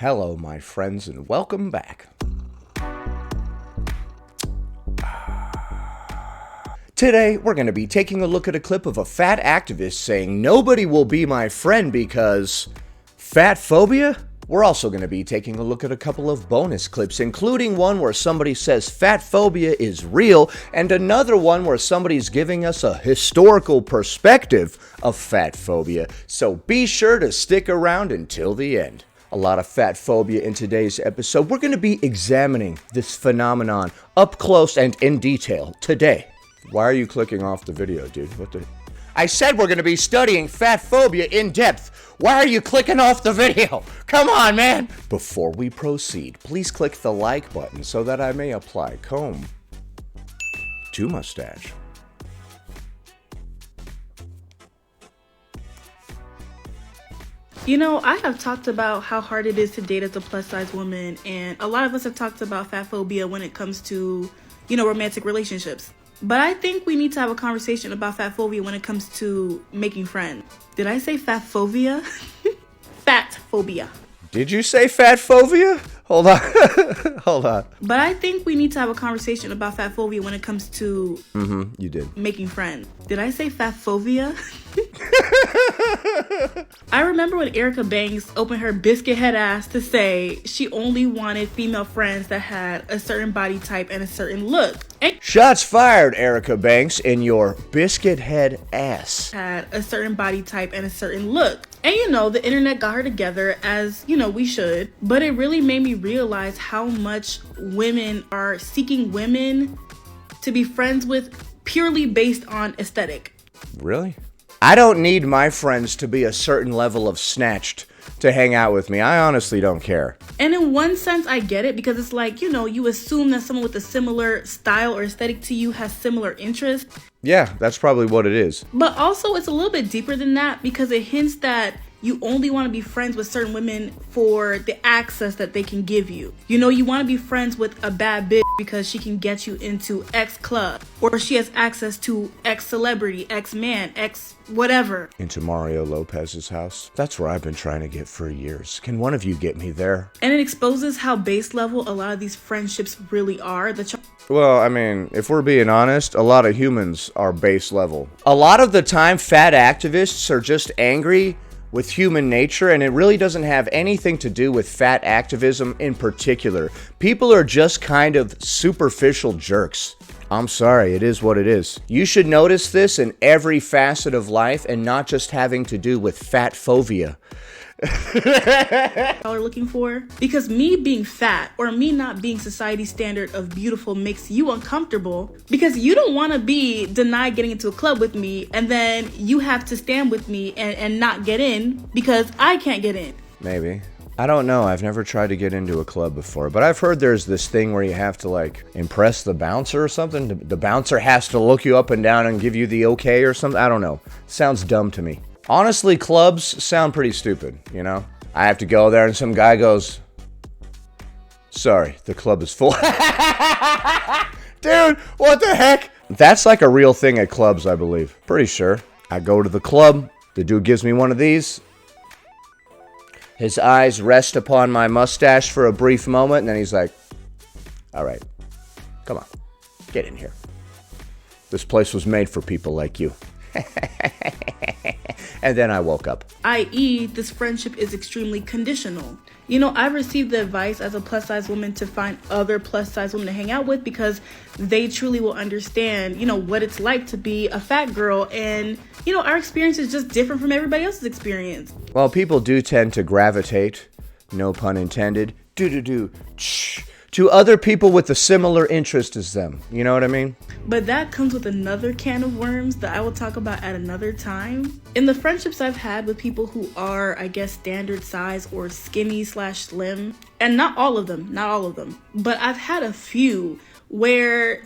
Hello, my friends, and welcome back. Today, we're going to be taking a look at a clip of a fat activist saying nobody will be my friend because fat phobia? We're also going to be taking a look at a couple of bonus clips, including one where somebody says fat phobia is real, and another one where somebody's giving us a historical perspective of fat phobia. So be sure to stick around until the end. A lot of fat phobia in today's episode. We're going to be examining this phenomenon up close and in detail today. Why are you clicking off the video, dude? What the? I said we're going to be studying fat phobia in depth. Why are you clicking off the video? Come on, man. Before we proceed, please click the like button so that I may apply comb to mustache. You know, I have talked about how hard it is to date as a plus-size woman, and a lot of us have talked about fat phobia when it comes to, romantic relationships. But I think we need to have a conversation about fat phobia when it comes to making friends. Did I say fat phobia? Fat phobia. Did you say fat phobia? Hold on. Hold on. But I think we need to have a conversation about fat phobia when it comes to... you did. Making friends. Did I say fat phobia? I remember when Erica Banks opened her biscuit head ass to say she only wanted female friends that had a certain body type and a certain look. And Shots fired, Erica Banks, in your biscuit head ass. had a certain body type and a certain look. And the internet got her together as, we should. But it really made me realize how much women are seeking women to be friends with purely based on aesthetic. Really? I don't need my friends to be a certain level of snatched to hang out with me. I honestly don't care. And in one sense, I get it because it's like, you assume that someone with a similar style or aesthetic to you has similar interests. Yeah, that's probably what it is. But also, it's a little bit deeper than that because it hints that you only want to be friends with certain women for the access that they can give you. You want to be friends with a bad bitch because she can get you into X club, or she has access to X celebrity, X man, X whatever. Into Mario Lopez's house? That's where I've been trying to get for years. Can one of you get me there? And it exposes how base level a lot of these friendships really are. Well, I mean, if we're being honest, a lot of humans are base level. A lot of the time, fat activists are just angry with human nature, and it really doesn't have anything to do with fat activism in particular. People are just kind of superficial jerks. I'm sorry, it is what it is. You should notice this in every facet of life and not just having to do with fat phobia. Y'all are looking for, because me being fat or me not being society's standard of beautiful makes you uncomfortable because you don't want to be denied getting into a club with me, and then you have to stand with me and not get in because I can't get in. Maybe. I don't know. I've never tried to get into a club before, but I've heard there's this thing where you have to impress the bouncer or something. The bouncer has to look you up and down and give you the okay or something. I don't know. Sounds dumb to me. Honestly, clubs sound pretty stupid, I have to go there and some guy goes, sorry, the club is full. Dude, what the heck? That's like a real thing at clubs, I believe. Pretty sure. I go to the club, the dude gives me one of these. His eyes rest upon my mustache for a brief moment, and then he's like, all right, come on, get in here. This place was made for people like you. And then I woke up. I.e., this friendship is extremely conditional. I've received the advice as a plus-size woman to find other plus-size women to hang out with because they truly will understand, what it's like to be a fat girl. And, our experience is just different from everybody else's experience. Well, people do tend to gravitate, no pun intended, to other people with a similar interest as them. You know what I mean? But that comes with another can of worms that I will talk about at another time. In the friendships I've had with people who are, I guess, standard size or skinny/slim, and not all of them, but I've had a few where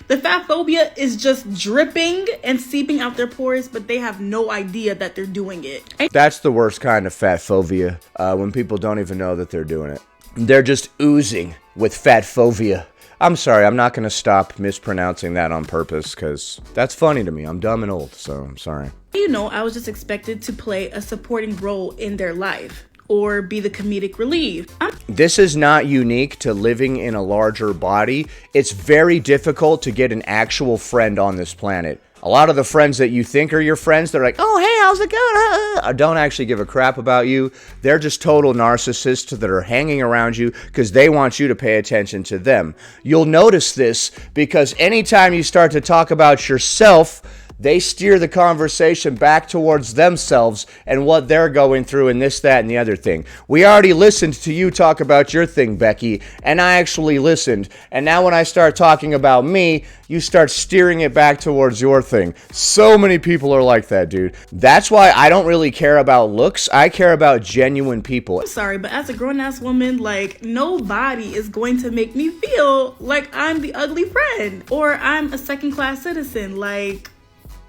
the fat phobia is just dripping and seeping out their pores, but they have no idea that they're doing it. That's the worst kind of fat phobia, when people don't even know that they're doing it. They're just oozing with fat phobia. I'm sorry, I'm not going to stop mispronouncing that on purpose because that's funny to me. I'm dumb and old, so I'm sorry. I was just expected to play a supporting role in their life. or be the comedic relief. This is not unique to living in a larger body. It's very difficult to get an actual friend on this planet. A lot of the friends that you think are your friends, they're like, oh, hey, how's it going? Don't actually give a crap about you. They're just total narcissists that are hanging around you because they want you to pay attention to them. You'll notice this because anytime you start to talk about yourself, they steer the conversation back towards themselves and what they're going through and this, that, and the other thing. We already listened to you talk about your thing, Becky, and I actually listened. And now when I start talking about me, you start steering it back towards your thing. So many people are like that, dude. That's why I don't really care about looks. I care about genuine people. I'm sorry, but as a grown-ass woman, like, nobody is going to make me feel like I'm the ugly friend or I'm a second-class citizen. Like...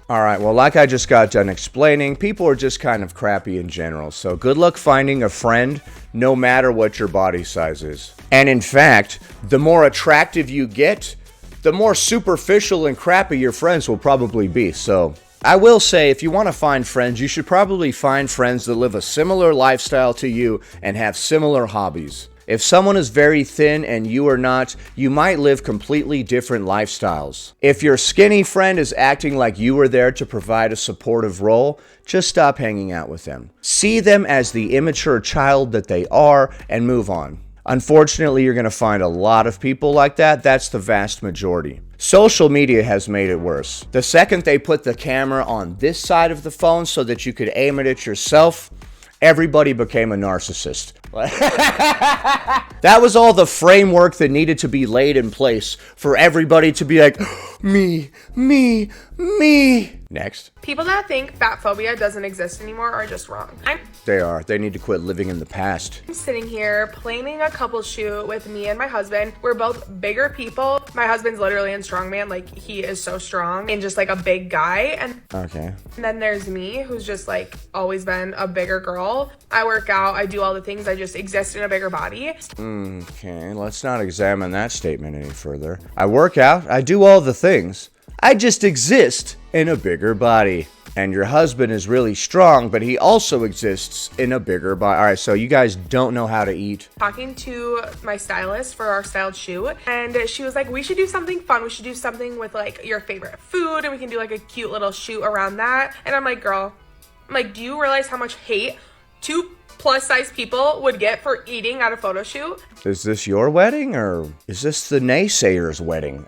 Alright, well, like I just got done explaining, people are just kind of crappy in general, so good luck finding a friend, no matter what your body size is. And in fact, the more attractive you get, the more superficial and crappy your friends will probably be, so... I will say, if you want to find friends, you should probably find friends that live a similar lifestyle to you and have similar hobbies. If someone is very thin and you are not, you might live completely different lifestyles. If your skinny friend is acting like you were there to provide a supportive role, just stop hanging out with them. See them as the immature child that they are and move on. Unfortunately, you're going to find a lot of people like that. That's the vast majority. Social media has made it worse. The second they put the camera on this side of the phone so that you could aim it at yourself, everybody became a narcissist. That was all the framework that needed to be laid in place for everybody to be like, me. Next. People that think fat phobia doesn't exist anymore are just wrong. They need to quit living in the past. I'm sitting here planning a couple shoot with me and my husband. We're both bigger people. My husband's literally in strongman. Like, he is so strong and just like a big guy. And then there's me, who's just like always been a bigger girl. I work out, I do all the things, I just exist in a bigger body. Okay, let's not examine that statement any further. I work out, I do all the things. I just exist in a bigger body. And your husband is really strong, but he also exists in a bigger body. All right, so you guys don't know how to eat. Talking to my stylist for our styled shoot, and she was like, we should do something fun. We should do something with like your favorite food, and we can do like a cute little shoot around that. And I'm like, girl, do you realize how much hate 2 plus size people would get for eating at a photo shoot? Is this your wedding, or is this the naysayer's wedding?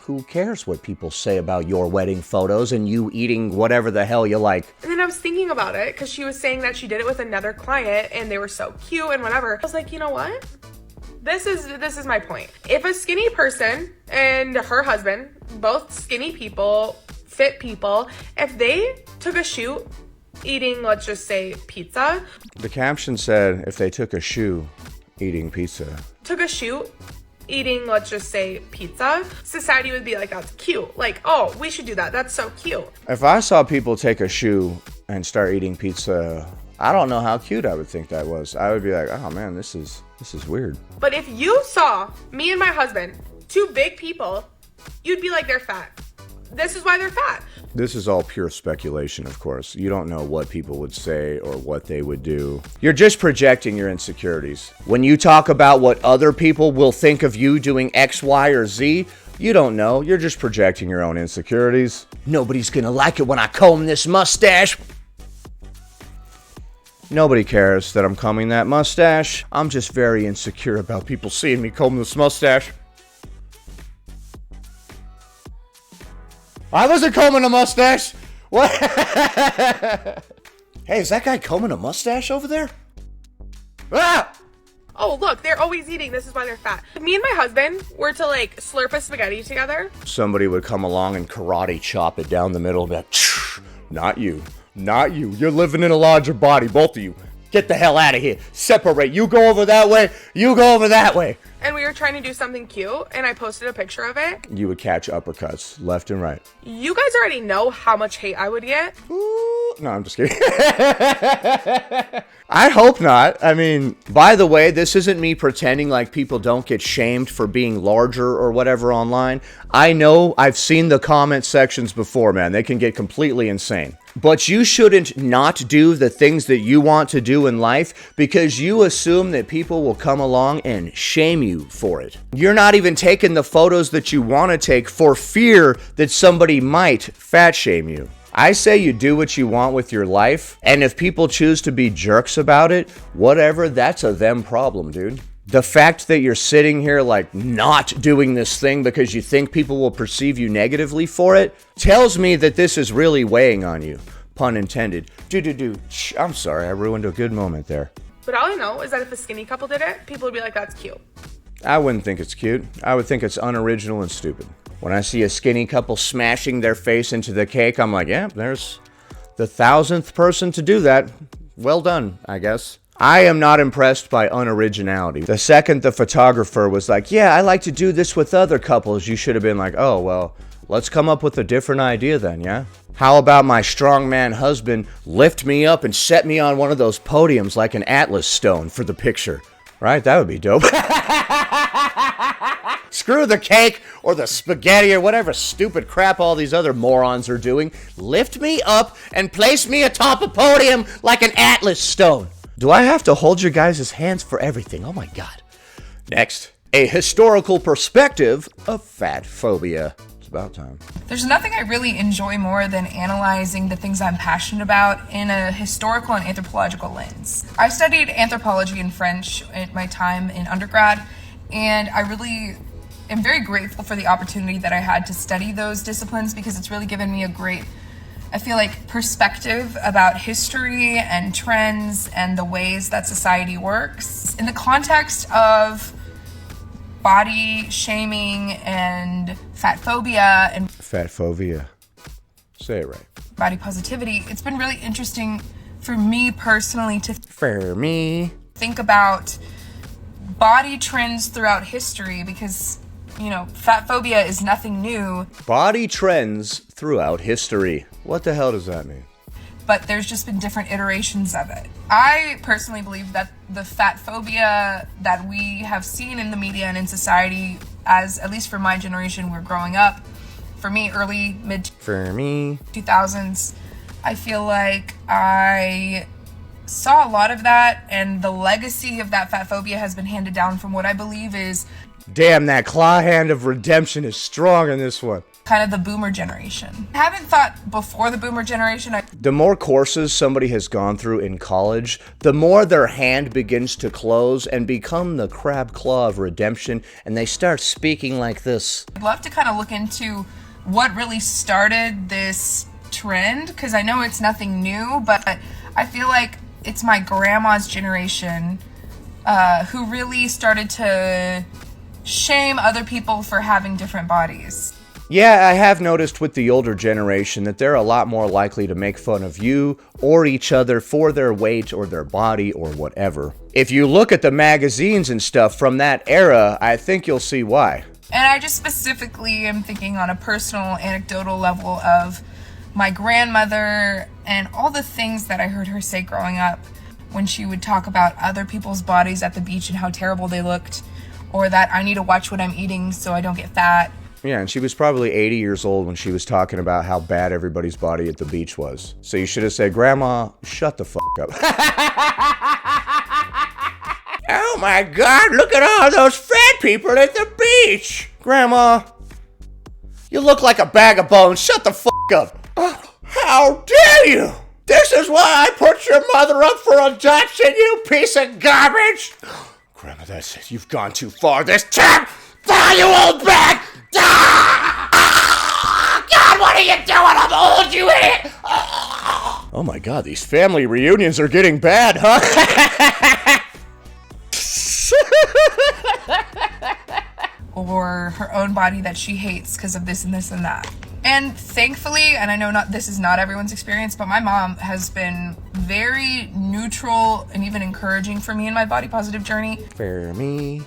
Who cares what people say about your wedding photos and you eating whatever the hell you like? And then I was thinking about it because she was saying that she did it with another client and they were so cute and whatever. I was like, you know what? This is my point. If a skinny person and her husband, both skinny people, fit people, if they took a shoot eating, let's just say, pizza. The caption said, if they took a shoe eating pizza. Took a shoot eating, let's just say, pizza. Society would be like, that's cute. Like, oh, we should do that. That's so cute. If I saw people take a shoe and start eating pizza, I don't know how cute I would think that was. I would be like, oh man, this is weird. But if you saw me and my husband, 2 big people, you'd be like, they're fat. This is why they're fat. This is all pure speculation, of course. You don't know what people would say or what they would do. You're just projecting your insecurities. When you talk about what other people will think of you doing X, Y, or Z, you don't know. You're just projecting your own insecurities. Nobody's gonna like it when I comb this mustache. Nobody cares that I'm combing that mustache. I'm just very insecure about people seeing me comb this mustache. I wasn't combing a mustache. What? Hey, is that guy combing a mustache over there? Ah! Oh, look, they're always eating. This is why they're fat. If me and my husband were to like slurp a spaghetti together, somebody would come along and karate chop it down the middle and be like, not you, not you. You're living in a larger body, both of you. Get the hell out of here. Separate. You go over that way. You go over that way. and we were trying to do something cute and I posted a picture of it, You would catch uppercuts left and right. you guys already know how much hate I would get. Ooh, no, I'm just kidding. I hope not. I mean, by the way, this isn't me pretending like people don't get shamed for being larger or whatever online. I know, I've seen the comment sections before, man. They can get completely insane. But you shouldn't not do the things that you want to do in life because you assume that people will come along and shame you for it. You're not even taking the photos that you want to take for fear that somebody might fat shame you. I say you do what you want with your life, and if people choose to be jerks about it, whatever, that's a them problem, dude. The fact that you're sitting here like not doing this thing because you think people will perceive you negatively for it tells me that this is really weighing on you. Pun intended. I'm sorry, I ruined a good moment there. But all I know is that if a skinny couple did it, people would be like, that's cute. I wouldn't think it's cute. I would think it's unoriginal and stupid. When I see a skinny couple smashing their face into the cake, I'm like, yeah, there's the 1,000th person to do that. Well done, I guess. I am not impressed by unoriginality. The second the photographer was like, yeah, I like to do this with other couples, you should have been like, oh, well, let's come up with a different idea then, yeah? How about my strongman husband lift me up and set me on one of those podiums like an Atlas stone for the picture? Right? That would be dope. Screw the cake or the spaghetti or whatever stupid crap all these other morons are doing. Lift me up and place me atop a podium like an Atlas stone. Do I have to hold your guys' hands for everything? Oh my god. Next, a historical perspective of fat phobia. It's about time. There's nothing I really enjoy more than analyzing the things I'm passionate about in a historical and anthropological lens. I studied anthropology and French at my time in undergrad, and I really am very grateful for the opportunity that I had to study those disciplines because it's really given me a great, I feel like, perspective about history and trends and the ways that society works. In the context of body shaming and fat phobia and Fat phobia. Say it right. body positivity, it's been really interesting for me personally to For me. think about body trends throughout history because, you know, fat phobia is nothing new, Body trends throughout history. What the hell does that mean? but there's just been different iterations of it. I personally believe that the fat phobia that we have seen in the media and in society, as at least for my generation, we're growing up, for me, early, mid For me. 2000s, I feel like I saw a lot of that, and the legacy of that fat phobia has been handed down from what I believe is Damn, that claw hand of redemption is strong in this one. kind of the boomer generation. I haven't thought before the boomer generation. The more courses somebody has gone through in college, the more their hand begins to close and become the crab claw of redemption, and they start speaking like this. I'd love to kind of look into what really started this trend, because I know it's nothing new, but I feel like it's my grandma's generation who really started to shame other people for having different bodies. Yeah, I have noticed with the older generation that they're a lot more likely to make fun of you or each other for their weight or their body or whatever. If you look at the magazines and stuff from that era, I think you'll see why. And I just specifically am thinking on a personal, anecdotal level of my grandmother and all the things that I heard her say growing up when she would talk about other people's bodies at the beach and how terrible they looked, or that I need to watch what I'm eating so I don't get fat. Yeah, and she was probably 80 years old when she was talking about how bad everybody's body at the beach was. So you should have said, Grandma, shut the fuck up. Oh my god, look at all those fat people at the beach! Grandma, you look like a bag of bones, shut the fuck up. Oh, how dare you! This is why I put your mother up for adoption, you piece of garbage! Grandma, that's it, you've gone too far this time! Ah, you old bag! Ah! God, what are you doing? I'm old, you idiot! Oh my god, these family reunions are getting bad, huh? Or her own body that she hates because of this and this and that. And thankfully, and I know this is not everyone's experience, but my mom has been very neutral and even encouraging for me in my body positive journey. For me.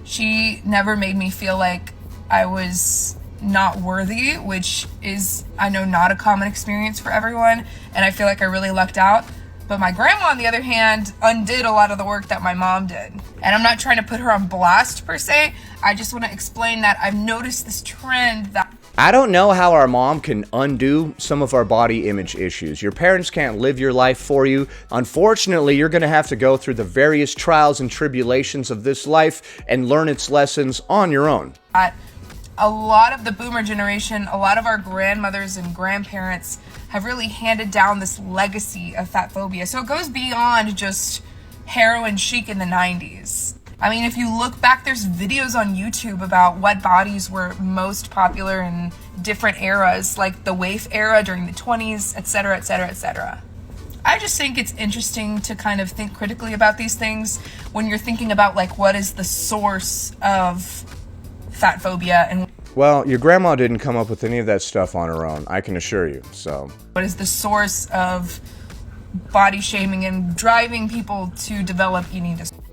She never made me feel like I was not worthy, which is, I know, not a common experience for everyone, and I feel like I really lucked out. But my grandma, on the other hand, undid a lot of the work that my mom did. And I'm not trying to put her on blast per se, I just want to explain that I've noticed this trend that I don't know how our mom can undo some of our body image issues. Your parents can't live your life for you. Unfortunately, you're going to have to go through the various trials and tribulations of this life and learn its lessons on your own. a lot of the boomer generation, a lot of our grandmothers and grandparents have really handed down this legacy of fat phobia. So it goes beyond just heroin chic in the 90s. I mean, if you look back, there's videos on YouTube about what bodies were most popular in different eras, like the waif era during the 20s, etc., etc., etc. I just think it's interesting to kind of think critically about these things when you're thinking about, like, what is the source of fat phobia and well, your grandma didn't come up with any of that stuff on her own, I can assure you, so. what is the source of body shaming and driving people to develop eating disorders.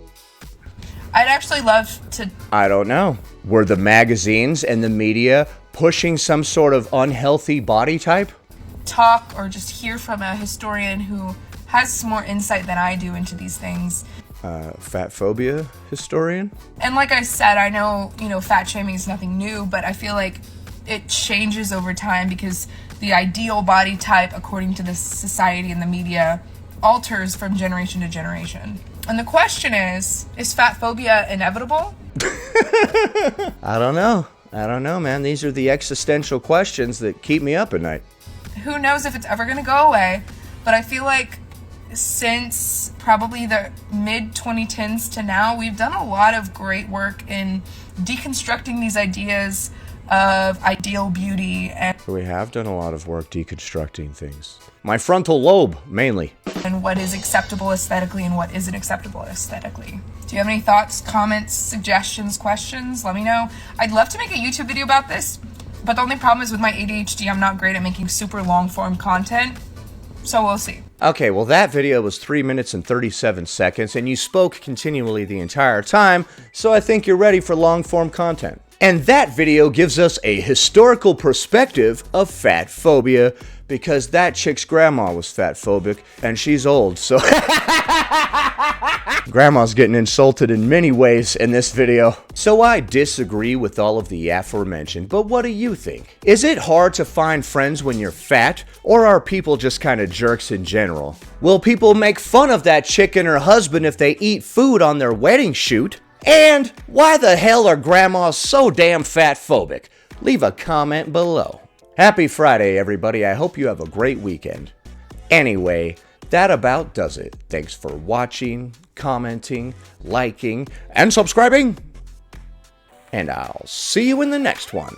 I'd actually love to... I don't know. Were the magazines and the media pushing some sort of unhealthy body type? talk or just hear from a historian who has some more insight than I do into these things. Fat phobia historian? And like I said, I know, fat shaming is nothing new, but I feel like it changes over time because the ideal body type, according to the society and the media, alters from generation to generation. And the question is fat phobia inevitable? I don't know, man. These are the existential questions that keep me up at night. Who knows if it's ever going to go away, but I feel like since probably the mid-2010s to now, we've done a lot of great work in deconstructing these ideas of ideal beauty We have done a lot of work deconstructing things. My frontal lobe, mainly. and what is acceptable aesthetically and what isn't acceptable aesthetically. Do you have any thoughts, comments, suggestions, questions? Let me know. I'd love to make a YouTube video about this, but the only problem is with my ADHD, I'm not great at making super long-form content, so we'll see. Okay, well that video was 3 minutes and 37 seconds, and you spoke continually the entire time, so I think you're ready for long-form content. And that video gives us a historical perspective of fat phobia, because that chick's grandma was fat phobic, and she's old, so... Grandma's getting insulted in many ways in this video. So I disagree with all of the aforementioned, but what do you think? Is it hard to find friends when you're fat, or are people just kind of jerks in general? Will people make fun of that chick and her husband if they eat food on their wedding shoot? And why the hell are grandmas so damn fat phobic? Leave a comment below. Happy Friday, everybody. I hope you have a great weekend. Anyway, that about does it. Thanks for watching, commenting, liking, and subscribing. And I'll see you in the next one.